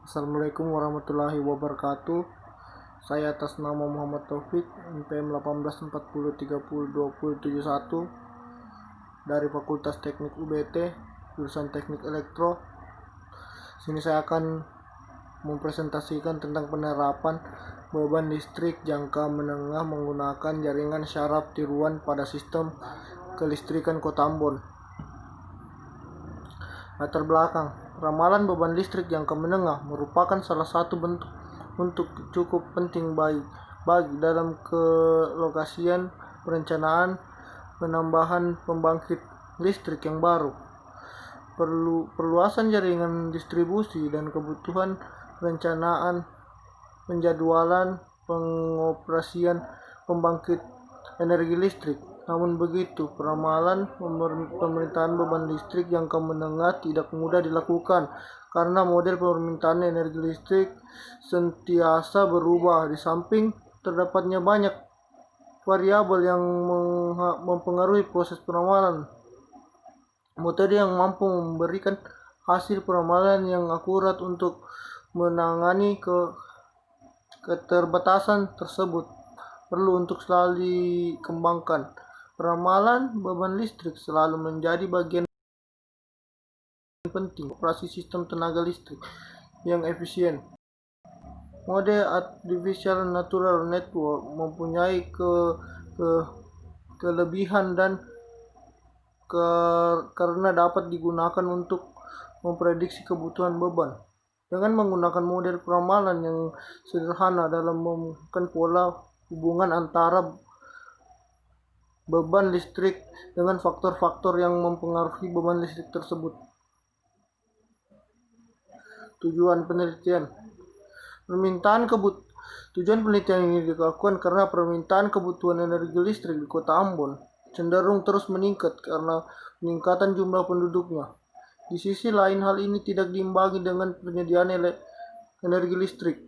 Assalamualaikum warahmatullahi wabarakatuh. Saya atas nama Muhammad Taufik, NPM 1840302071 dari Fakultas Teknik UBT, jurusan Teknik Elektro. Sini saya akan mempresentasikan tentang penerapan beban listrik jangka menengah menggunakan jaringan syaraf tiruan pada sistem kelistrikan Kota Ambon. Latar belakang, ramalan beban listrik jangka menengah merupakan salah satu bentuk untuk cukup penting bagi dalam kelokasian perencanaan penambahan pembangkit listrik yang baru, perluasan jaringan distribusi, dan kebutuhan perencanaan penjadwalan pengoperasian pembangkit energi listrik. Namun begitu, peramalan pemerintahan beban listrik jangka menengah tidak mudah dilakukan karena model permintaan energi listrik sentiasa berubah. Di samping terdapatnya banyak variabel yang mempengaruhi proses peramalan, metode yang mampu memberikan hasil peramalan yang akurat untuk menangani keterbatasan tersebut perlu untuk selalu dikembangkan. Peramalan beban listrik selalu menjadi bagian penting operasi sistem tenaga listrik yang efisien. Mode Artificial Neural Network mempunyai kelebihan dan karena dapat digunakan untuk memprediksi kebutuhan beban. Dengan menggunakan model peramalan yang sederhana dalam menemukan pola hubungan antara beban listrik dengan faktor-faktor yang mempengaruhi beban listrik tersebut. Tujuan penelitian. Tujuan penelitian ini dilakukan karena permintaan kebutuhan energi listrik di Kota Ambon cenderung terus meningkat karena peningkatan jumlah penduduknya. Di sisi lain, hal ini tidak diimbangi dengan penyediaan energi listrik.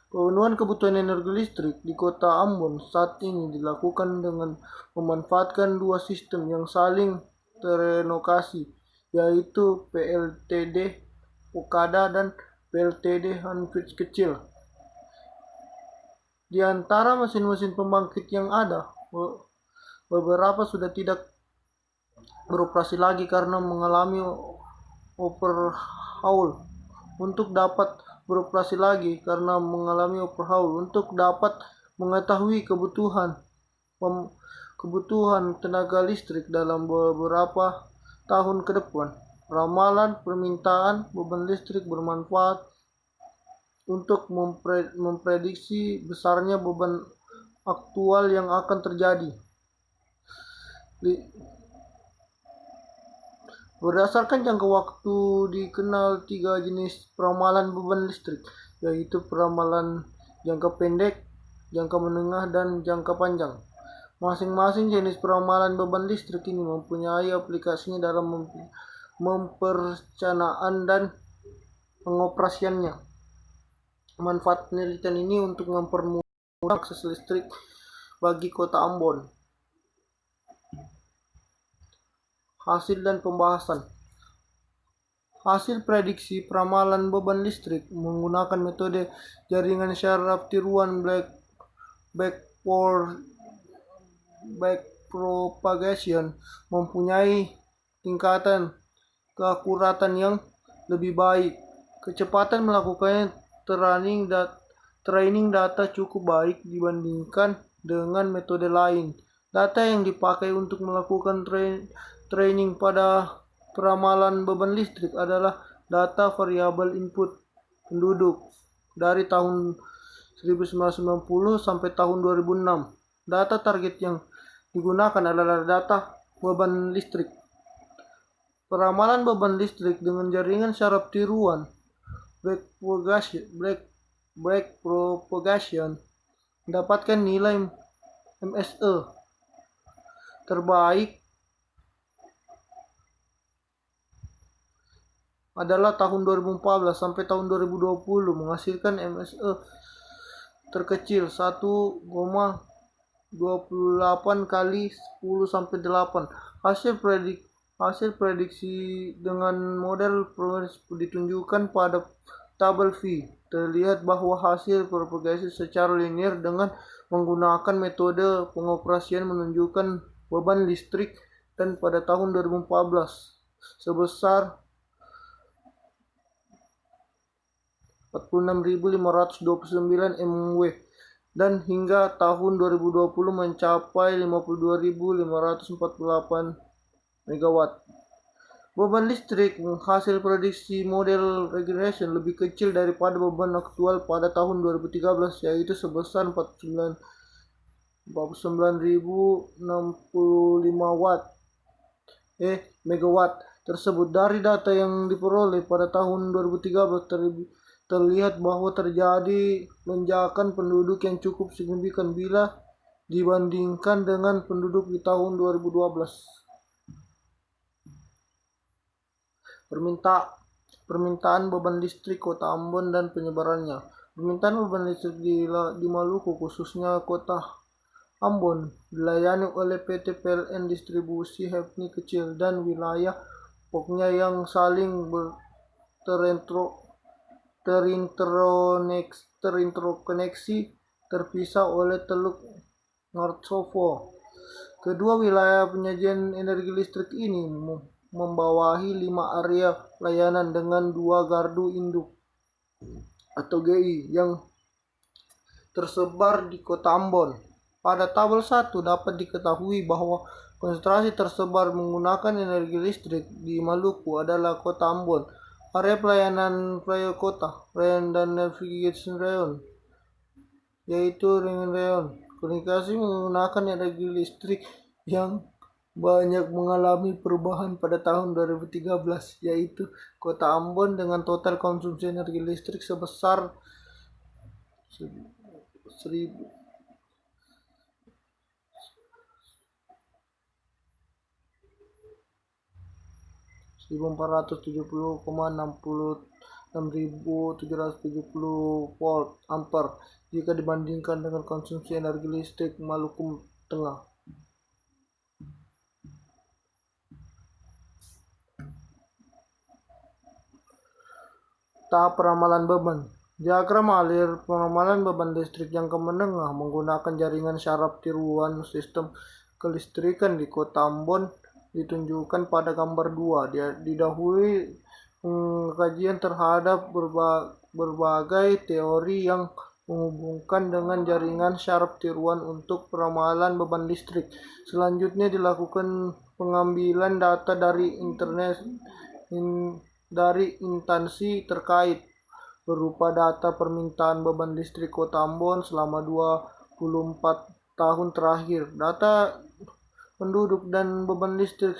Pemenuhan kebutuhan energi listrik di Kota Ambon saat ini dilakukan dengan memanfaatkan dua sistem yang saling terelokasi, yaitu PLTD Okada dan PLTD Hanfitz kecil. Di antara mesin-mesin pembangkit yang ada, beberapa sudah tidak beroperasi lagi karena mengalami overhaul. Untuk dapat beroperasi lagi karena mengalami overhaul, untuk dapat mengetahui kebutuhan tenaga listrik dalam beberapa tahun ke depan, ramalan permintaan beban listrik bermanfaat untuk memprediksi besarnya beban aktual yang akan terjadi. Berdasarkan jangka waktu dikenal tiga jenis peramalan beban listrik, yaitu peramalan jangka pendek, jangka menengah, dan jangka panjang. Masing-masing jenis peramalan beban listrik ini mempunyai aplikasinya dalam memperencanaan dan pengoperasiannya. Manfaat penelitian ini untuk mempermudah akses listrik bagi Kota Ambon. Hasil dan pembahasan. Hasil prediksi peramalan beban listrik menggunakan metode jaringan syaraf tiruan backpropagation mempunyai tingkatan keakuratan yang lebih baik. Kecepatan melakukannya training data cukup baik dibandingkan dengan metode lain. Data yang dipakai untuk melakukan training pada peramalan beban listrik adalah data variabel input penduduk dari tahun 1990 sampai tahun 2006. Data target yang digunakan adalah data beban listrik. Peramalan beban listrik dengan jaringan syaraf tiruan backpropagation mendapatkan nilai MSE terbaik adalah tahun 2014 sampai tahun 2020 menghasilkan MSE terkecil 1,28 kali 10 sampai 8. Hasil prediksi dengan model ditunjukkan pada tabel V, terlihat bahwa hasil propagasi secara linear dengan menggunakan metode pengoperasian menunjukkan beban listrik dan pada tahun 2014 sebesar 46.529 MW dan hingga tahun 2020 mencapai 52.548 MW. Beban listrik hasil prediksi model regeneration lebih kecil daripada beban aktual pada tahun 2013, yaitu sebesar 49.065 megawatt tersebut. Dari data yang diperoleh pada tahun 2013 terlihat bahwa terjadi lonjakan penduduk yang cukup signifikan bila dibandingkan dengan penduduk di tahun 2012. Permintaan beban listrik Kota Ambon dan penyebarannya. Permintaan beban listrik di Maluku, khususnya Kota Ambon, dilayani oleh PT PLN Distribusi Hepni Kecil dan wilayah pokoknya yang saling terinterkoneksi terpisah oleh Teluk Ngartsoko. Kedua wilayah penyajian energi listrik ini membawahi 5 area layanan dengan 2 gardu induk atau GI yang tersebar di Kota Ambon. Pada tabel 1 dapat diketahui bahwa konsentrasi tersebar menggunakan energi listrik di Maluku adalah Kota Ambon, area pelayanan Playa Kota, Rayon dan Navigation Rayon, yaitu Ring Rayon. Komunikasi menggunakan energi listrik yang banyak mengalami perubahan pada tahun 2013, yaitu Kota Ambon dengan total konsumsi energi listrik sebesar 1.470,66.770 volt ampere jika dibandingkan dengan konsumsi energi listrik Maluku Tengah. Tahap peramalan beban. Diagram alir peramalan beban listrik jangka menengah menggunakan jaringan syaraf tiruan sistem kelistrikan di Kota Ambon ditunjukkan pada gambar 2. Dia didahului kajian terhadap berbagai teori yang menghubungkan dengan jaringan syaraf tiruan untuk peramalan beban listrik. Selanjutnya dilakukan pengambilan data dari instansi terkait berupa data permintaan beban listrik Kota Ambon selama 24 tahun terakhir, data penduduk dan beban listrik.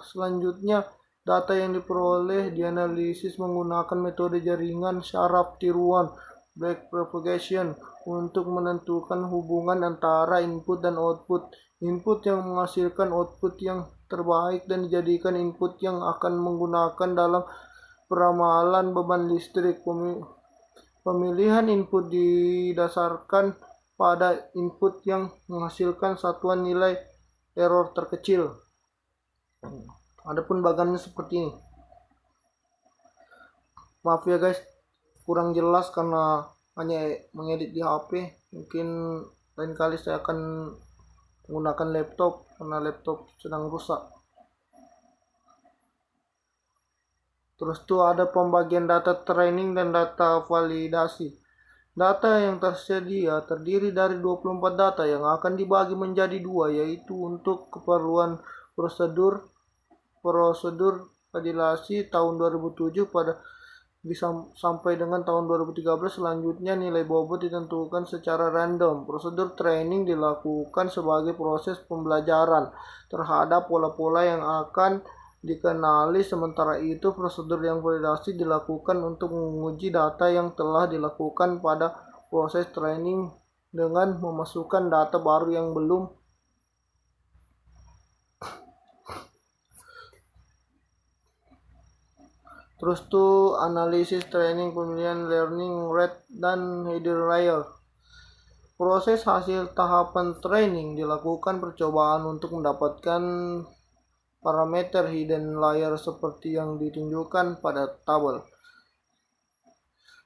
Selanjutnya data yang diperoleh dianalisis menggunakan metode jaringan syaraf tiruan back propagation untuk menentukan hubungan antara input dan output. Input yang menghasilkan output yang terbaik dan dijadikan input yang akan menggunakan dalam peramalan beban listrik. Pemilihan input didasarkan pada input yang menghasilkan satuan nilai error terkecil. Adapun bagannya seperti ini. Maaf ya guys, kurang jelas karena hanya mengedit di HP. Mungkin lain kali saya akan menggunakan laptop karena laptop sedang rusak. Terus tuh ada pembagian data training dan data validasi. Data yang tersedia terdiri dari 24 data yang akan dibagi menjadi 2, yaitu untuk keperluan prosedur validasi tahun 2007 sampai dengan tahun 2013. Selanjutnya nilai bobot ditentukan secara random. Prosedur training dilakukan sebagai proses pembelajaran terhadap pola-pola yang akan dikenali. Sementara itu prosedur yang validasi dilakukan untuk menguji data yang telah dilakukan pada proses training dengan memasukkan data baru yang belum Terus tuh analisis training, pemilihan learning rate dan hidden layer. Proses hasil tahapan training dilakukan percobaan untuk mendapatkan parameter hidden layer seperti yang ditunjukkan pada tabel.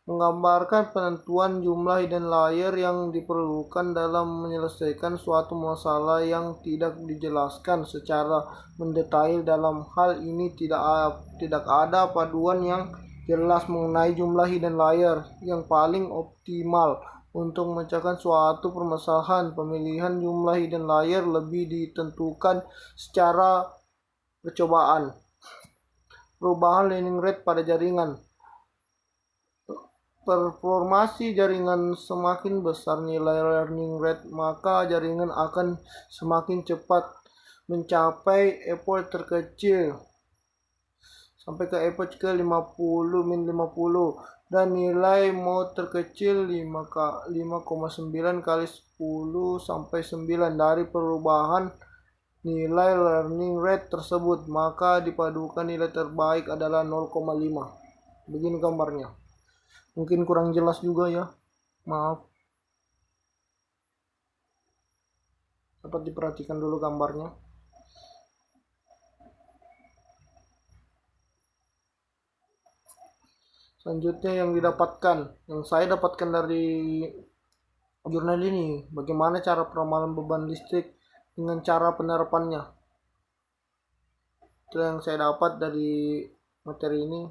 menggambarkan penentuan jumlah hidden layer yang diperlukan dalam menyelesaikan suatu masalah yang tidak dijelaskan secara mendetail. Dalam hal ini tidak ada paduan yang jelas mengenai jumlah hidden layer yang paling optimal untuk memecahkan suatu permasalahan. Pemilihan jumlah hidden layer lebih ditentukan secara percobaan. Perubahan learning rate pada jaringan. Performasi jaringan semakin besar nilai learning rate, maka jaringan akan semakin cepat mencapai epoch terkecil sampai ke epoch ke 50 dan nilai mode terkecil 5,9 kali 10 sampai 9 dari perubahan nilai learning rate tersebut, maka dipadukan nilai terbaik adalah 0,5. Begini gambarnya. Mungkin kurang jelas juga ya, maaf. Dapat diperhatikan dulu gambarnya. Selanjutnya yang saya dapatkan dari jurnal ini, bagaimana cara peramalan beban listrik dengan cara penerapannya. Itu yang saya dapat dari materi ini.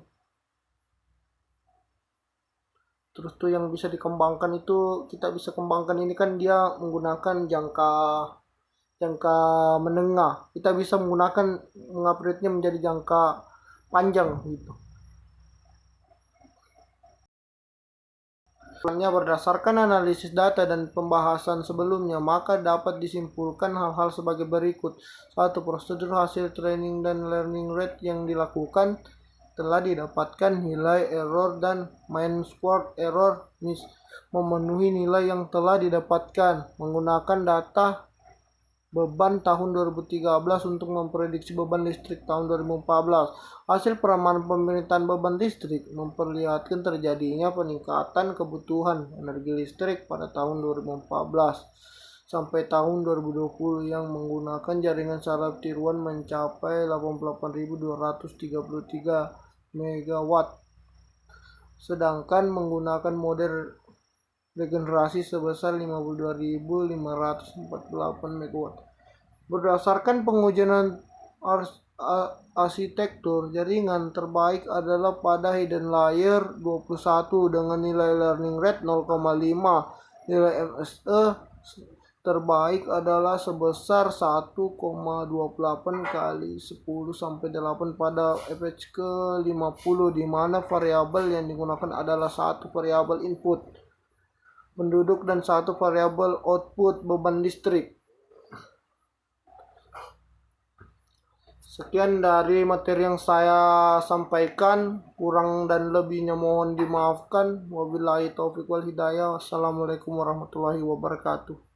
Terus tuh yang bisa dikembangkan itu, kita bisa kembangkan ini kan dia menggunakan jangka menengah. Kita bisa mengupgrade-nya menjadi jangka panjang gitu. Berdasarkan analisis data dan pembahasan sebelumnya, maka dapat disimpulkan hal-hal sebagai berikut. 1. Prosedur hasil training dan learning rate yang dilakukan telah didapatkan nilai error dan mean squared error memenuhi nilai yang telah didapatkan. Menggunakan data beban tahun 2013 untuk memprediksi beban listrik tahun 2014. Hasil peramalan pemerintahan beban listrik memperlihatkan terjadinya peningkatan kebutuhan energi listrik pada tahun 2014 sampai tahun 2020 yang menggunakan jaringan saraf tiruan mencapai 88.233 MW. Sedangkan menggunakan model regenerasi sebesar 52.548 MW. Berdasarkan pengujian arsitektur jaringan, terbaik adalah pada hidden layer 21 dengan nilai learning rate 0,5. Nilai MSE terbaik adalah sebesar 1,28 kali 10 sampai 8 pada epoch ke 50, di mana variabel yang digunakan adalah satu variabel input penduduk dan satu variabel output beban listrik. Sekian dari materi yang saya sampaikan, kurang dan lebihnya mohon dimaafkan. Wabillahi taufiq wal hidayah. Wassalamualaikum warahmatullahi wabarakatuh.